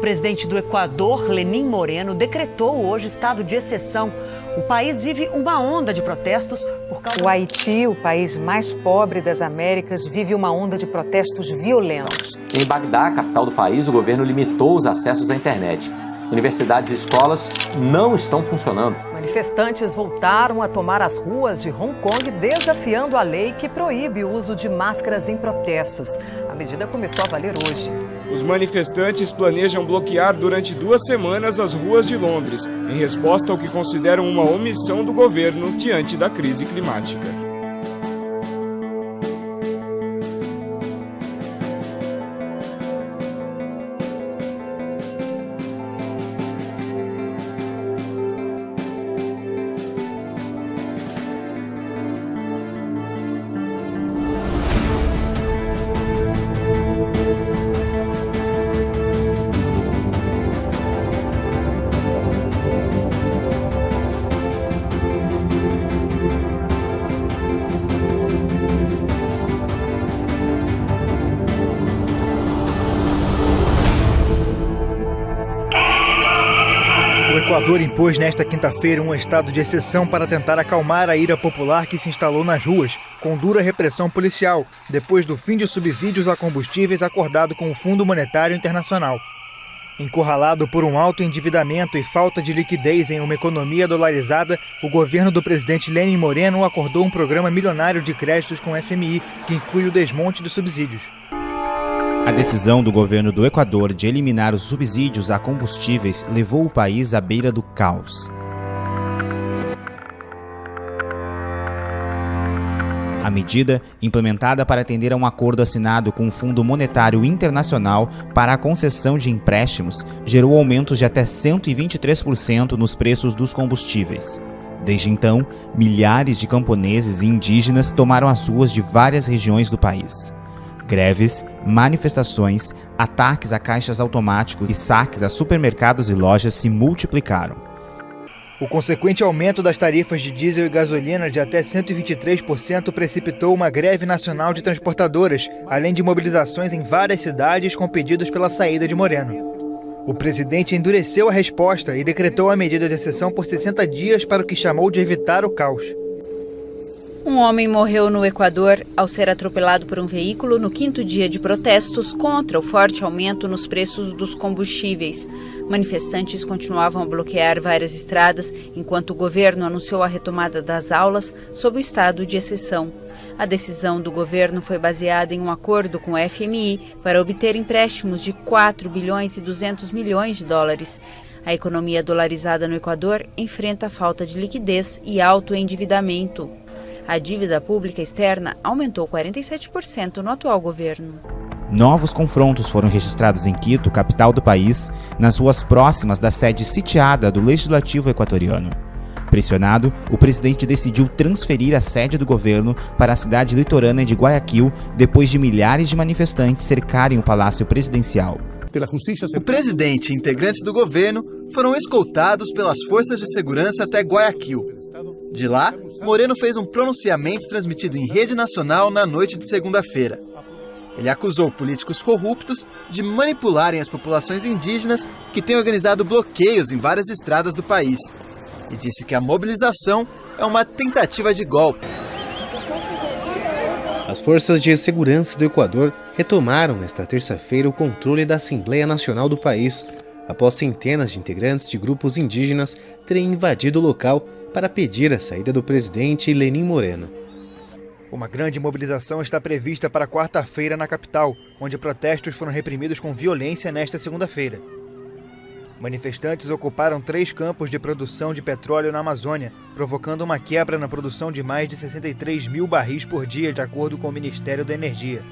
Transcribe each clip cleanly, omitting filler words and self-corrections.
presidente do Equador, Lenín Moreno, decretou hoje estado de exceção. O país vive uma onda de protestos por causa... O Haiti, o país mais pobre das Américas, vive uma onda de protestos violentos. Em Bagdá, capital do país, o governo limitou os acessos à internet. Universidades e escolas não estão funcionando. Manifestantes voltaram a tomar as ruas de Hong Kong, desafiando a lei que proíbe o uso de máscaras em protestos. A medida começou a valer hoje. Os manifestantes planejam bloquear durante 2 semanas as ruas de Londres, em resposta ao que consideram uma omissão do governo diante da crise climática. O Equador impôs nesta quinta-feira um estado de exceção para tentar acalmar a ira popular que se instalou nas ruas, com dura repressão policial, depois do fim de subsídios a combustíveis acordado com o Fundo Monetário Internacional. Encurralado por um alto endividamento e falta de liquidez em uma economia dolarizada, o governo do presidente Lenín Moreno acordou um programa milionário de créditos com o FMI, que inclui o desmonte de subsídios. A decisão do governo do Equador de eliminar os subsídios a combustíveis levou o país à beira do caos. A medida, implementada para atender a um acordo assinado com o Fundo Monetário Internacional para a concessão de empréstimos, gerou aumentos de até 123% nos preços dos combustíveis. Desde então, milhares de camponeses e indígenas tomaram as ruas de várias regiões do país. Greves, manifestações, ataques a caixas automáticos e saques a supermercados e lojas se multiplicaram. O consequente aumento das tarifas de diesel e gasolina de até 123% precipitou uma greve nacional de transportadoras, além de mobilizações em várias cidades com pedidos pela saída de Moreno. O presidente endureceu a resposta e decretou a medida de exceção por 60 dias para o que chamou de evitar o caos. Um homem morreu no Equador ao ser atropelado por um veículo no 5º dia de protestos contra o forte aumento nos preços dos combustíveis. Manifestantes continuavam a bloquear várias estradas enquanto o governo anunciou a retomada das aulas sob o estado de exceção. A decisão do governo foi baseada em um acordo com o FMI para obter empréstimos de 4 bilhões e 200 milhões de dólares. A economia dolarizada no Equador enfrenta falta de liquidez e alto endividamento. A dívida pública externa aumentou 47% no atual governo. Novos confrontos foram registrados em Quito, capital do país, nas ruas próximas da sede sitiada do Legislativo equatoriano. Pressionado, o presidente decidiu transferir a sede do governo para a cidade litorânea de Guayaquil, depois de milhares de manifestantes cercarem o Palácio Presidencial. O presidente e integrantes do governo foram escoltados pelas forças de segurança até Guayaquil. De lá, Moreno fez um pronunciamento transmitido em rede nacional na noite de segunda-feira. Ele acusou políticos corruptos de manipularem as populações indígenas que têm organizado bloqueios em várias estradas do país. E disse que a mobilização é uma tentativa de golpe. As forças de segurança do Equador retomaram nesta terça-feira o controle da Assembleia Nacional do país, após centenas de integrantes de grupos indígenas terem invadido o local para pedir a saída do presidente Lenín Moreno. Uma grande mobilização está prevista para quarta-feira na capital, onde protestos foram reprimidos com violência nesta segunda-feira. Manifestantes ocuparam 3 campos de produção de petróleo na Amazônia, provocando uma quebra na produção de mais de 63 mil barris por dia, de acordo com o Ministério da Energia.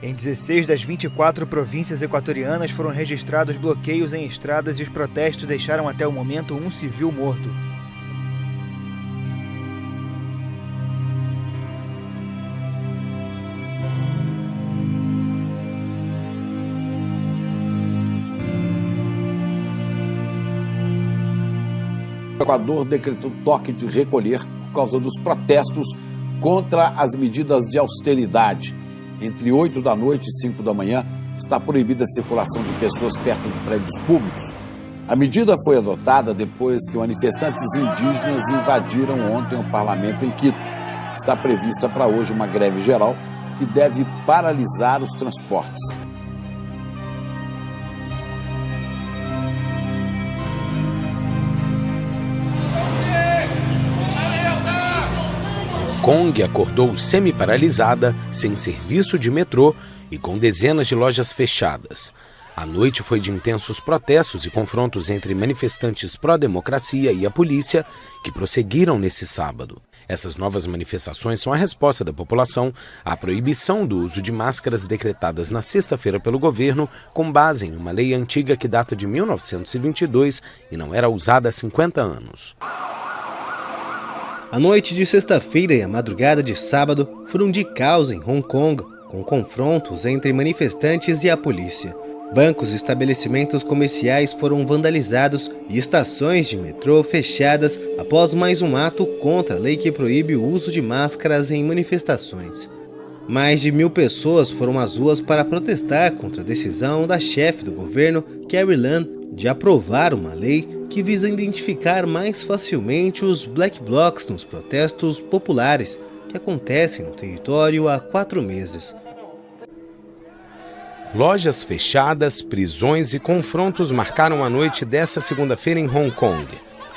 Em 16 das 24 províncias equatorianas foram registrados bloqueios em estradas e os protestos deixaram até o momento um civil morto. O Equador decretou toque de recolher por causa dos protestos contra as medidas de austeridade. Entre 8 da noite e 5 da manhã, está proibida a circulação de pessoas perto de prédios públicos. A medida foi adotada depois que manifestantes indígenas invadiram ontem o parlamento em Quito. Está prevista para hoje uma greve geral que deve paralisar os transportes. Hong Kong acordou semi-paralisada, sem serviço de metrô e com dezenas de lojas fechadas. A noite foi de intensos protestos e confrontos entre manifestantes pró-democracia e a polícia, que prosseguiram nesse sábado. Essas novas manifestações são a resposta da população à proibição do uso de máscaras decretadas na sexta-feira pelo governo, com base em uma lei antiga que data de 1922 e não era usada há 50 anos. A noite de sexta-feira e a madrugada de sábado foram de caos em Hong Kong, com confrontos entre manifestantes e a polícia. Bancos e estabelecimentos comerciais foram vandalizados e estações de metrô fechadas após mais um ato contra a lei que proíbe o uso de máscaras em manifestações. Mais de 1.000 pessoas foram às ruas para protestar contra a decisão da chefe do governo, Carrie Lam, de aprovar uma lei que visa identificar mais facilmente os black blocs nos protestos populares que acontecem no território há 4 meses. Lojas fechadas, prisões e confrontos marcaram a noite dessa segunda-feira em Hong Kong.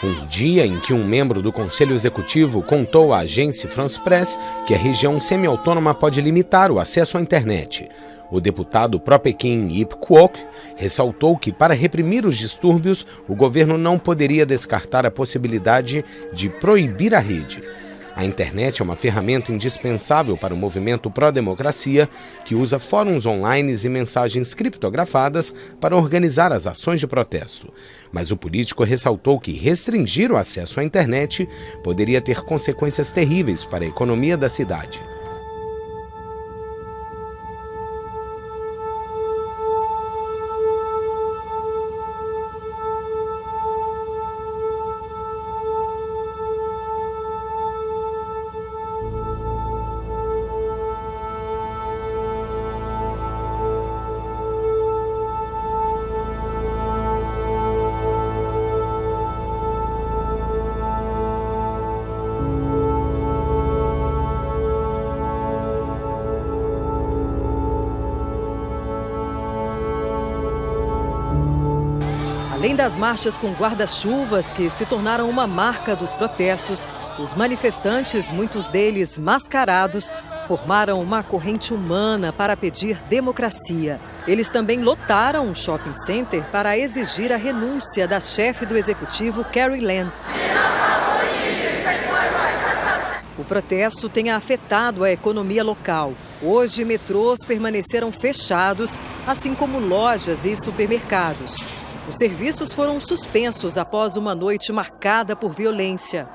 Um dia em que um membro do Conselho Executivo contou à agência France Press que a região semi-autônoma pode limitar o acesso à internet. O deputado pró-Pequim Ip Kwok ressaltou que, para reprimir os distúrbios, o governo não poderia descartar a possibilidade de proibir a rede. A internet é uma ferramenta indispensável para o movimento pró-democracia, que usa fóruns online e mensagens criptografadas para organizar as ações de protesto. Mas o político ressaltou que restringir o acesso à internet poderia ter consequências terríveis para a economia da cidade. Além das marchas com guarda-chuvas que se tornaram uma marca dos protestos, os manifestantes, muitos deles mascarados, formaram uma corrente humana para pedir democracia. Eles também lotaram um shopping center para exigir a renúncia da chefe do executivo, Carrie Lam. O protesto tem afetado a economia local. Hoje, metrôs permaneceram fechados, assim como lojas e supermercados. Os serviços foram suspensos após uma noite marcada por violência.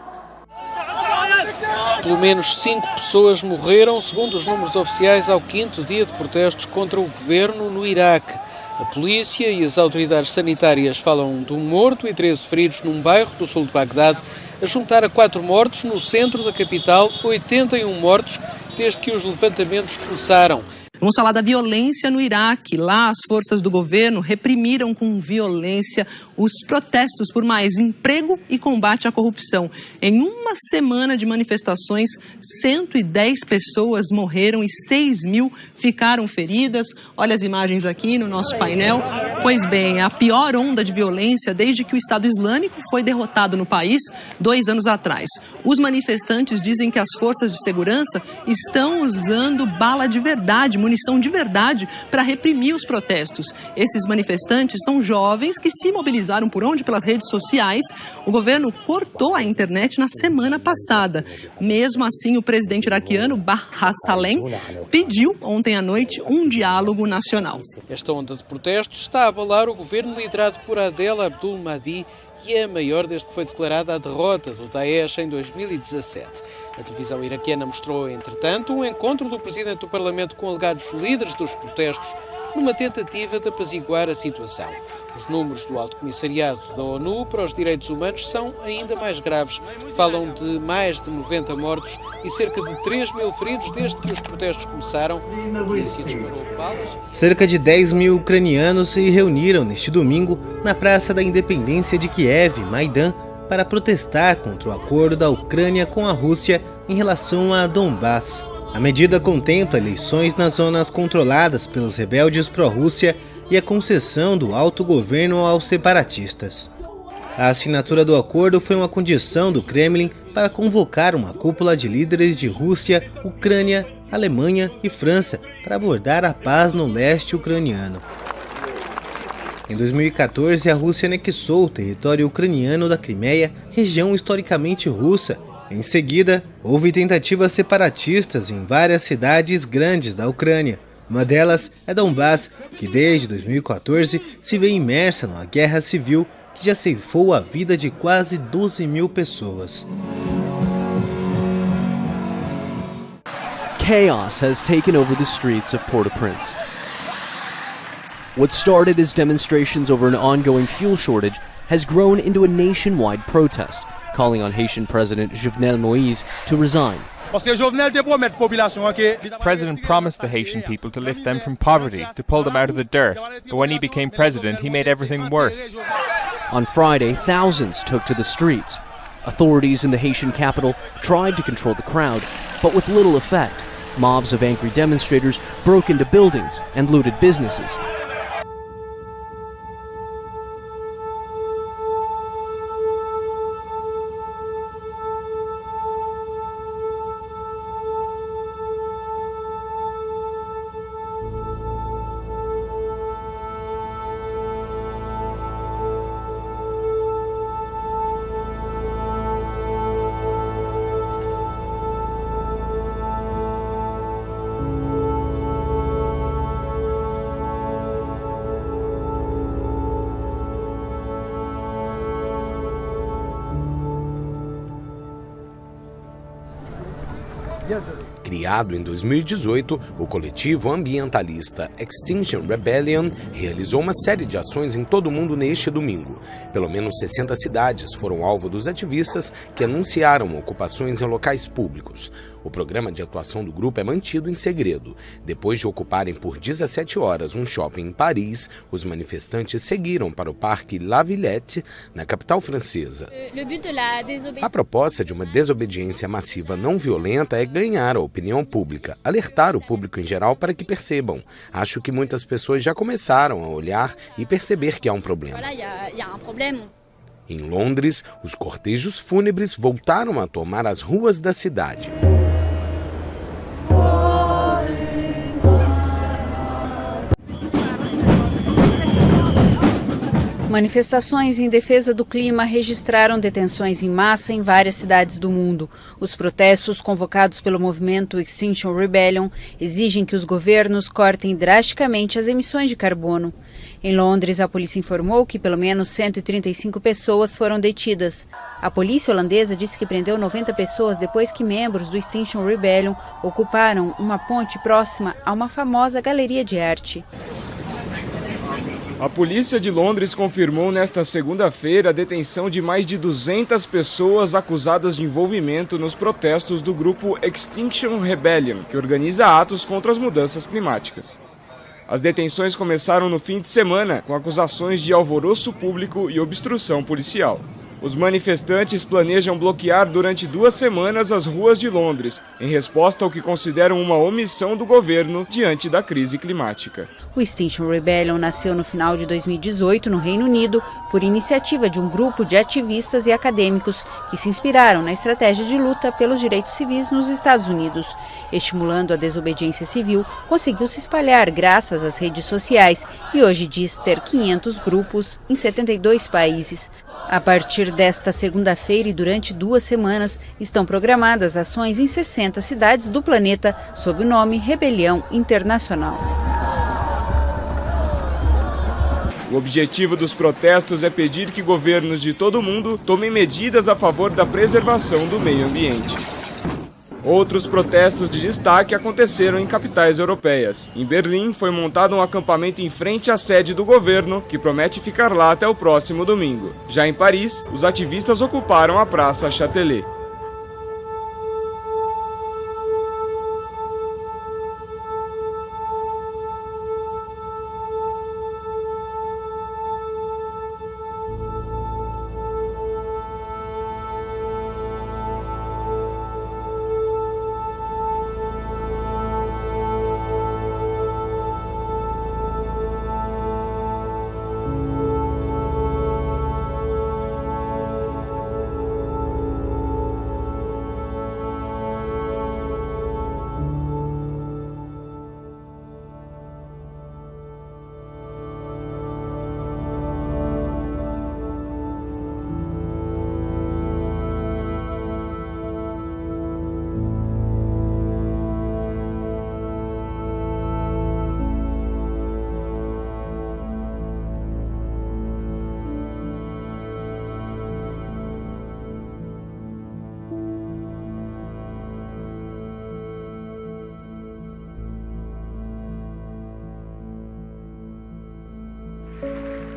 Pelo menos 5 pessoas morreram, segundo os números oficiais, ao 5º dia de protestos contra o governo no Iraque. A polícia e as autoridades sanitárias falam de um morto e 13 feridos num bairro do sul de Bagdade, a juntar a 4 mortos no centro da capital, 81 mortos desde que os levantamentos começaram. Vamos falar da violência no Iraque. Lá, as forças do governo reprimiram com violência os protestos por mais emprego e combate à corrupção. Em uma semana de manifestações, 110 pessoas morreram e 6.000 ficaram feridas. Olha as imagens aqui no nosso painel. Pois bem, a pior onda de violência desde que o Estado Islâmico foi derrotado no país 2 anos atrás. Os manifestantes dizem que as forças de segurança estão usando bala de verdade, munição de verdade, para reprimir os protestos. Esses manifestantes são jovens que se mobilizaram por onde? Pelas redes sociais. O governo cortou a internet na semana passada. Mesmo assim, o presidente iraquiano, Barham Salem, pediu ontem à noite um diálogo nacional. Esta onda de protestos está a abalar o governo liderado por Adel Abdul Mahdi, e é a maior desde que foi declarada a derrota do Daesh em 2017. A televisão iraquiana mostrou, entretanto, um encontro do presidente do Parlamento com alegados líderes dos protestos numa tentativa de apaziguar a situação. Os números do Alto Comissariado da ONU para os Direitos Humanos são ainda mais graves. Falam de mais de 90 mortos e cerca de 3 mil feridos desde que os protestos começaram. A polícia disparou balas. Cerca de 10 mil ucranianos se reuniram neste domingo na Praça da Independência de Kiev, Maidan, para protestar contra o acordo da Ucrânia com a Rússia em relação a Donbass. A medida contempla eleições nas zonas controladas pelos rebeldes pró-Rússia e a concessão do autogoverno aos separatistas. A assinatura do acordo foi uma condição do Kremlin para convocar uma cúpula de líderes de Rússia, Ucrânia, Alemanha e França para abordar a paz no leste ucraniano. Em 2014, a Rússia anexou o território ucraniano da Crimeia, região historicamente russa. Em seguida, houve tentativas separatistas em várias cidades grandes da Ucrânia. Uma delas é Donbass, que desde 2014 se vê imersa numa guerra civil que já ceifou a vida de quase 12 mil pessoas. Chaos has taken over the streets of Port-au-Prince. What started as demonstrations over an ongoing fuel shortage has grown into a nationwide protest, calling on Haitian President Jovenel Moïse to resign. The president promised the Haitian people to lift them from poverty, to pull them out of the dirt, but when he became president, he made everything worse. On Friday, thousands took to the streets. Authorities in the Haitian capital tried to control the crowd, but with little effect. Mobs of angry demonstrators broke into buildings and looted businesses. Criado em 2018, o coletivo ambientalista Extinction Rebellion realizou uma série de ações em todo o mundo neste domingo. Pelo menos 60 cidades foram alvo dos ativistas que anunciaram ocupações em locais públicos. O programa de atuação do grupo é mantido em segredo. Depois de ocuparem por 17 horas um shopping em Paris, os manifestantes seguiram para o Parque La Villette, na capital francesa. A proposta de uma desobediência massiva não violenta é ganhar a opinião pública, alertar o público em geral para que percebam. Acho que muitas pessoas já começaram a olhar e perceber que há um problema. Em Londres, os cortejos fúnebres voltaram a tomar as ruas da cidade. Manifestações em defesa do clima registraram detenções em massa em várias cidades do mundo. Os protestos convocados pelo movimento Extinction Rebellion exigem que os governos cortem drasticamente as emissões de carbono. Em Londres, a polícia informou que pelo menos 135 pessoas foram detidas. A polícia holandesa disse que prendeu 90 pessoas depois que membros do Extinction Rebellion ocuparam uma ponte próxima a uma famosa galeria de arte. A polícia de Londres confirmou nesta segunda-feira a detenção de mais de 200 pessoas acusadas de envolvimento nos protestos do grupo Extinction Rebellion, que organiza atos contra as mudanças climáticas. As detenções começaram no fim de semana, com acusações de alvoroço público e obstrução policial. Os manifestantes planejam bloquear durante 2 semanas as ruas de Londres, em resposta ao que consideram uma omissão do governo diante da crise climática. O Extinction Rebellion nasceu no final de 2018 no Reino Unido por iniciativa de um grupo de ativistas e acadêmicos que se inspiraram na estratégia de luta pelos direitos civis nos Estados Unidos. Estimulando a desobediência civil, conseguiu se espalhar graças às redes sociais e hoje diz ter 500 grupos em 72 países. A partir desta segunda-feira e durante 2 semanas, estão programadas ações em 60 cidades do planeta sob o nome Rebelião Internacional. O objetivo dos protestos é pedir que governos de todo o mundo tomem medidas a favor da preservação do meio ambiente. Outros protestos de destaque aconteceram em capitais europeias. Em Berlim, foi montado um acampamento em frente à sede do governo, que promete ficar lá até o próximo domingo. Já em Paris, os ativistas ocuparam a Praça Châtelet.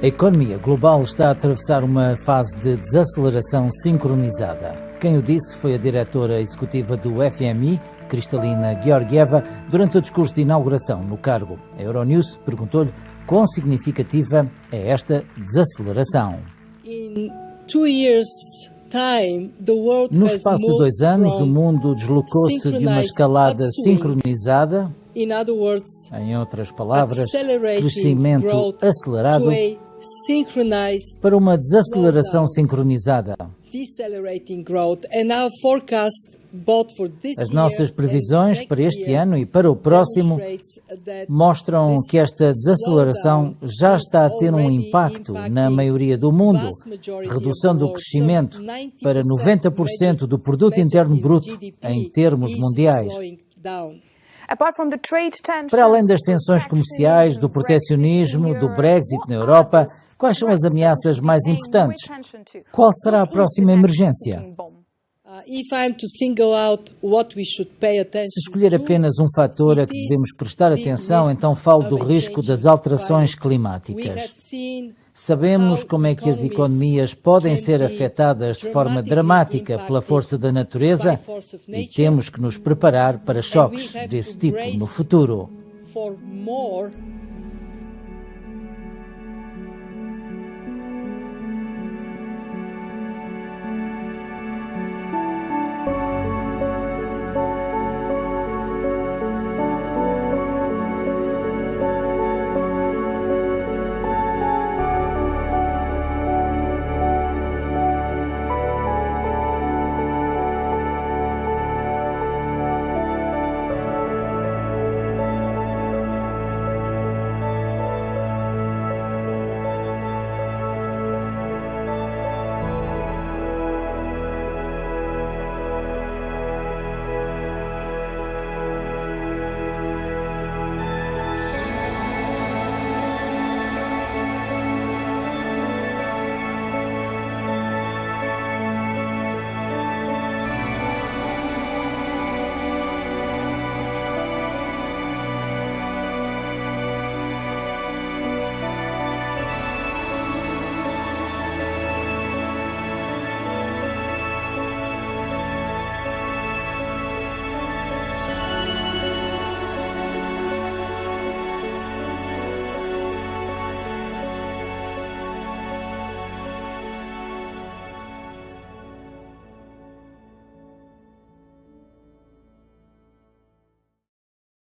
A economia global está a atravessar uma fase de desaceleração sincronizada. Quem o disse foi a diretora executiva do FMI, Kristalina Georgieva, durante o discurso de inauguração no cargo. A Euronews perguntou-lhe quão significativa é esta desaceleração. No espaço de 2 anos, o mundo deslocou-se de uma escalada sincronizada, em outras palavras, crescimento acelerado, para uma desaceleração sincronizada. As nossas previsões para este ano e para o próximo mostram que esta desaceleração já está a ter um impacto na maioria do mundo. Redução do crescimento para 90% do produto interno bruto em termos mundiais. Para além das tensões comerciais, do protecionismo, do Brexit na Europa, quais são as ameaças mais importantes? Qual será a próxima emergência? Se escolher apenas um fator a que devemos prestar atenção, então falo do risco das alterações climáticas. Sabemos como é que as economias podem ser afetadas de forma dramática pela força da natureza e temos que nos preparar para choques desse tipo no futuro.